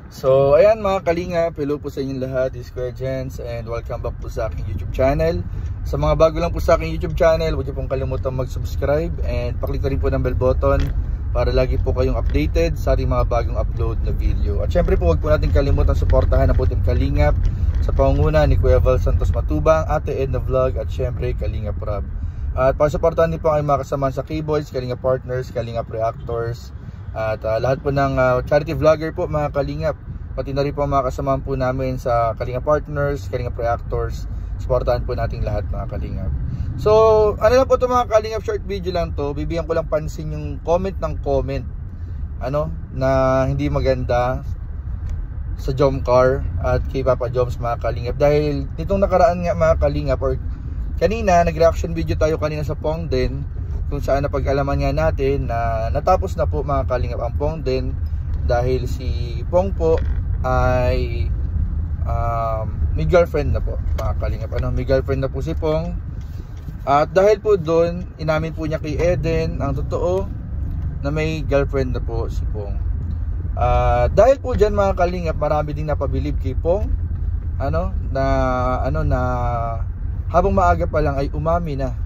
So ayan mga kalingap, hello po sa inyong lahat, this is Kuya Jens and welcome back po sa aking YouTube channel. Sa mga bago lang po sa aking YouTube channel, huwag niyo pong kalimutan mag-subscribe and paklik na rin po ng bell button para lagi po kayong updated sa ating mga bagong upload na video. At syempre po huwag po natin kalimutan suportahan ang po Team Kalingap sa pangunguna ni Kuya Val Santos Matubang, Ate Edna Vlog at syempre Kalingap Rob. At pasuportahan din po ang mga kasama sa K-Boys, Kalingap Partners, Kalingap Reactors at lahat po ng charity vlogger po mga Kalingap. Pati na rin po ang mga kasamahan po namin sa Kalingap Partners, Kalingap Reactors. Suportahan po natin lahat mga Kalingap. So ano lang po ito mga Kalingap, short video lang to. Bibigyan ko lang pansin yung comment ng comment na hindi maganda sa Jomcar at kay Papa Joms mga Kalingap. Dahil nitong nakaraan nga mga Kalingap, or kanina nag-reaction video tayo kanina sa Pongden, kung saan napag-alaman nga natin na natapos na po mga Kalingap ang Pongden dahil si Pong po ay may girlfriend na po mga Kalingap. May girlfriend na po si Pong. At dahil po doon, inamin po niya kay Eden ang totoo na may girlfriend na po si Pong. Dahil po dyan mga Kalingap, marami din napabilib kay Pong na habang maaga pa lang ay umami na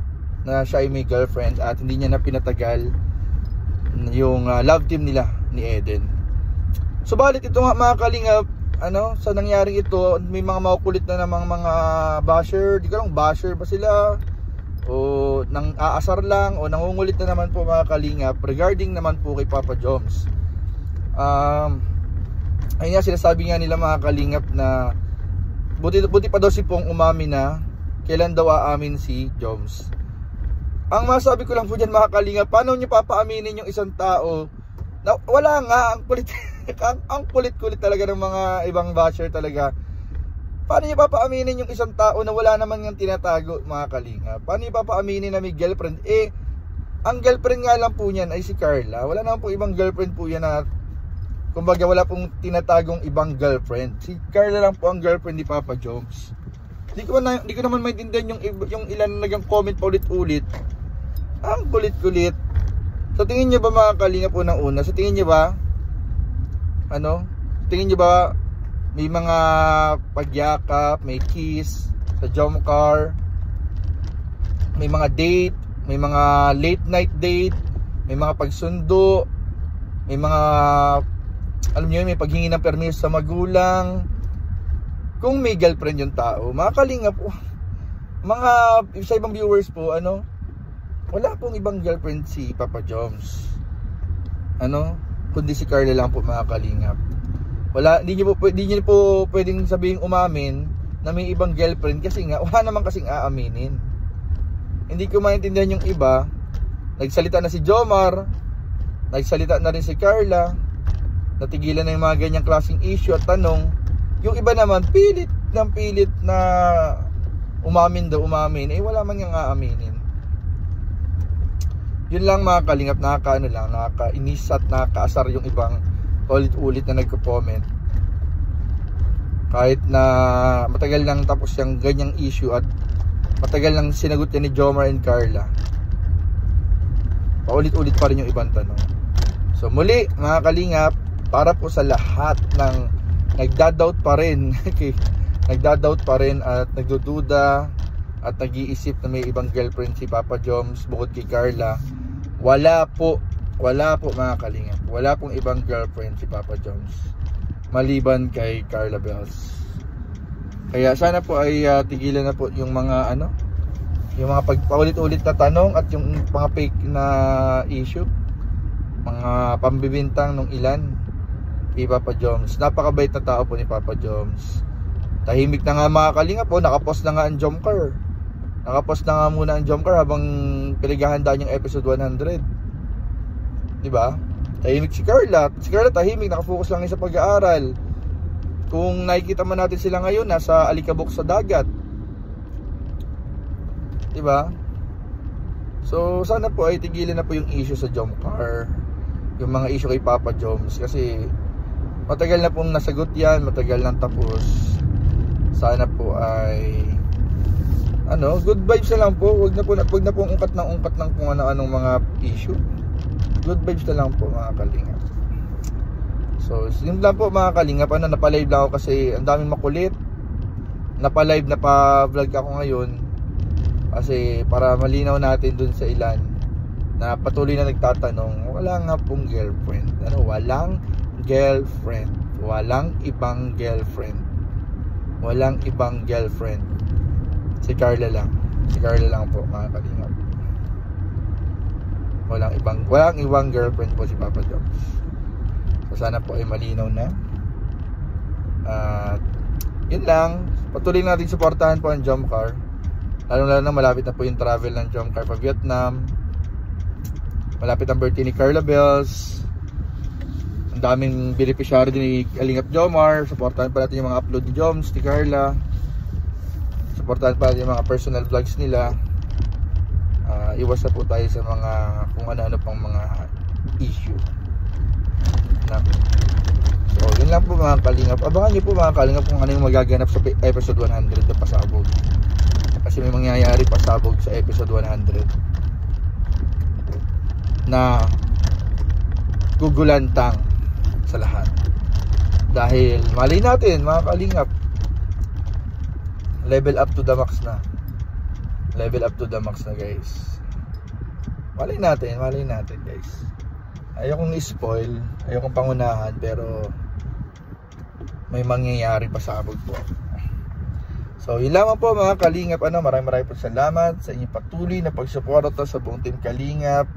siya ay may girlfriend at hindi niya na pinatagal yung love team nila ni Eden. Subalit ito nga mga Kalingap, sa nangyaring ito, may mga makukulit na namang mga basher, di ko lang basher ba sila o nang aasar lang o nangungulit na naman po mga Kalingap regarding naman po kay Papa Joms. Ayun nga, sinasabi nga nila mga Kalingap na buti pa daw si Pong umami na, kailan daw aamin si Joms. Ang masabi ko lang po dyan mga Kalingap, paano nyo papaaminin yung isang tao na wala nga, ang kulit-kulit talaga ng mga ibang basher talaga. Paano nyo papaaminin yung isang tao na wala naman yung tinatago mga Kalingap? Paano nyo papaaminin na may girlfriend? Ang girlfriend nga lang po niyan ay si Carla. Wala naman po ibang girlfriend po yan na, kumbaga wala pong tinatagong ibang girlfriend. Si Carla lang po ang girlfriend ni Papa Joms. Di ko naman maintindihan yung ilan na nag-comment pa ulit-ulit. Ang kulit-kulit. So tingin nyo ba mga Kalingap unang-una? So tingin nyo ba tingin nyo ba may mga pagyakap, may kiss sa Jomcar, may mga date, may mga late night date, may mga pagsundo, may mga may paghingi ng permiso sa magulang? Kung may girlfriend yung tao mga Kalingap, mga sa ibang viewers po, wala pong ibang girlfriend si Papa Joms, kundi si Carla lang po mga Kalingap. Hindi niyo po pwedeng sabihin umamin na may ibang girlfriend kasi nga wala naman kasing aaminin. Hindi ko maintindihan yung iba. Nagsalita na si Jomar, nagsalita na rin si Carla, natigilan na yung mga ganyang klaseng issue at tanong. Yung iba naman pilit na umamin, wala man yung aaminin. Yun lang mga Kalingap, nakakainis at nakakaasar yung ibang ulit-ulit na nagko-comment. Kahit na matagal nang tapos yung ganyang issue at matagal nang sinagot ni Jomar and Carla, paulit-ulit pa rin yung ibang tanong. So muli mga Kalingap, para po sa lahat ng nagdadoubt pa rin at nagdududa at nag-iisip na may ibang girlfriend si Papa Joms bukod kay Carla, wala po mga Kalingap, wala pong ibang girlfriend si Papa Joms maliban kay Carla Bells. Kaya sana po ay tigilan na po yung mga yung mga pagpaulit-ulit na tanong at yung mga fake na issue, mga pambibintang nung ilan kay Papa Joms. Napakabait na tao po ni Papa Joms. Tahimik na nga mga Kalingap po, nakapost na nga ang Jomcar. Nakapost na nga muna ang Jomcar habang pinaghahandaan yung episode 100. Diba? Tahimik si Carla. Si Carla tahimik, nakafocus lang sa pag-aaral. Kung nakikita man natin sila ngayon, nasa alikabok sa dagat. Diba? So sana po ay tigilan na po yung issue sa Jomcar, yung mga issue kay Papa Joms, kasi matagal na pong nasagot yan, matagal nang tapos. Sana po ay good vibes na lang po. Wag na po ungkat ng kung ano-anong mga issue. Good vibes na lang po mga Kalingap. So yun lang po mga kalingap. Napalive lang ako kasi ang daming makulit. Napalive na pa vlog ako ngayon kasi para malinaw natin dun sa ilan na patuloy na nagtatanong, wala nga pong girlfriend. Walang girlfriend. Walang ibang girlfriend. Walang ibang girlfriend. Si Carla lang. Si Carla lang po mga kalingap. Walang ibang girlfriend po si Papa Joms. So sana po ay malinaw na. At yun lang. Patuloy natin suportahan po ang Jomcar. Lalo na malapit na po yung travel ng Jomcar pa Vietnam. Malapit ang birthday ni Carla Bells. Ang daming beneficiary din ni Kalingap Jomar. Suportahan pa natin yung mga upload ni Joms, ni Carla. Suportahan pa natin yung mga personal vlogs nila. Iwas na po tayo sa mga kung ano-ano pang mga issue. So yun lang po mga kalingap. Abangan nyo po mga kalingap kung ano yung magaganap sa episode 100 na pasabog. Kasi may mangyayari pasabog sa episode 100 na gugulantang sa lahat. Dahil malay natin mga kalingap, level up to the max na. Level up to the max na guys. Malay natin guys. Ayokong i-spoil, ayokong pangunahan, pero may mangyayari pasabog po. So yun lamang po mga kalingap. Maraming po salamat sa inyong patuloy na pagsuporta sa buong team Kalingap,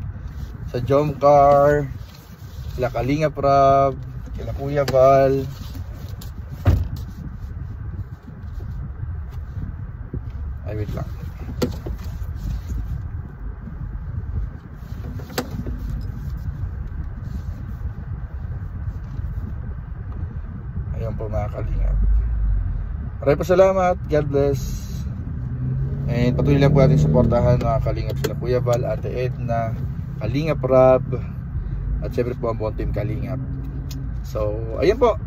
sa Jomcar, sila Kalingap Rob, sila Kuya Val. Ay wait lang. Ayan po mga kalingap. Maraming po salamat. God bless. And patuloy lang po natin suportahan mga kalingap, sila Kuya Val, Ate Edna, Kalingap Rob, at syempre po ang buong team Kalingap. So ayun po.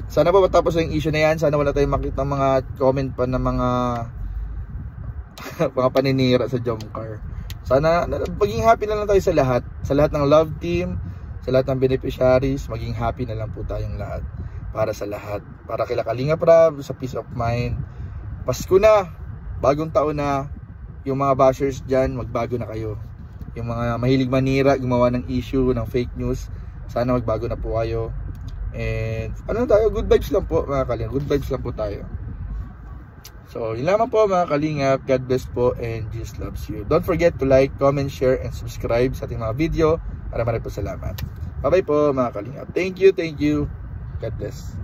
Sana po matapos yung issue na yan. Sana wala tayong makita mga comment pa ng mga mga paninira sa Jomcar. Sana maging happy na lang tayo sa lahat. Sa lahat ng love team, sa lahat ng beneficiaries, maging happy na lang po tayong lahat. Para sa lahat. Para kila Kalingap Rob, sa peace of mind. Pasko na, bagong taon na. Yung mga bashers dyan, magbago na kayo. Yung mga mahilig manira, gumawa ng issue, ng fake news, sana magbago na po kayo. And tayo, good vibes lang po mga Kalingap. Good vibes lang po tayo. So yun lamang po mga Kalingap. God bless po and Jesus loves you. Don't forget to like, comment, share, and subscribe sa ating mga video. Maraming po salamat. Bye bye po mga Kalingap. Thank you. God bless.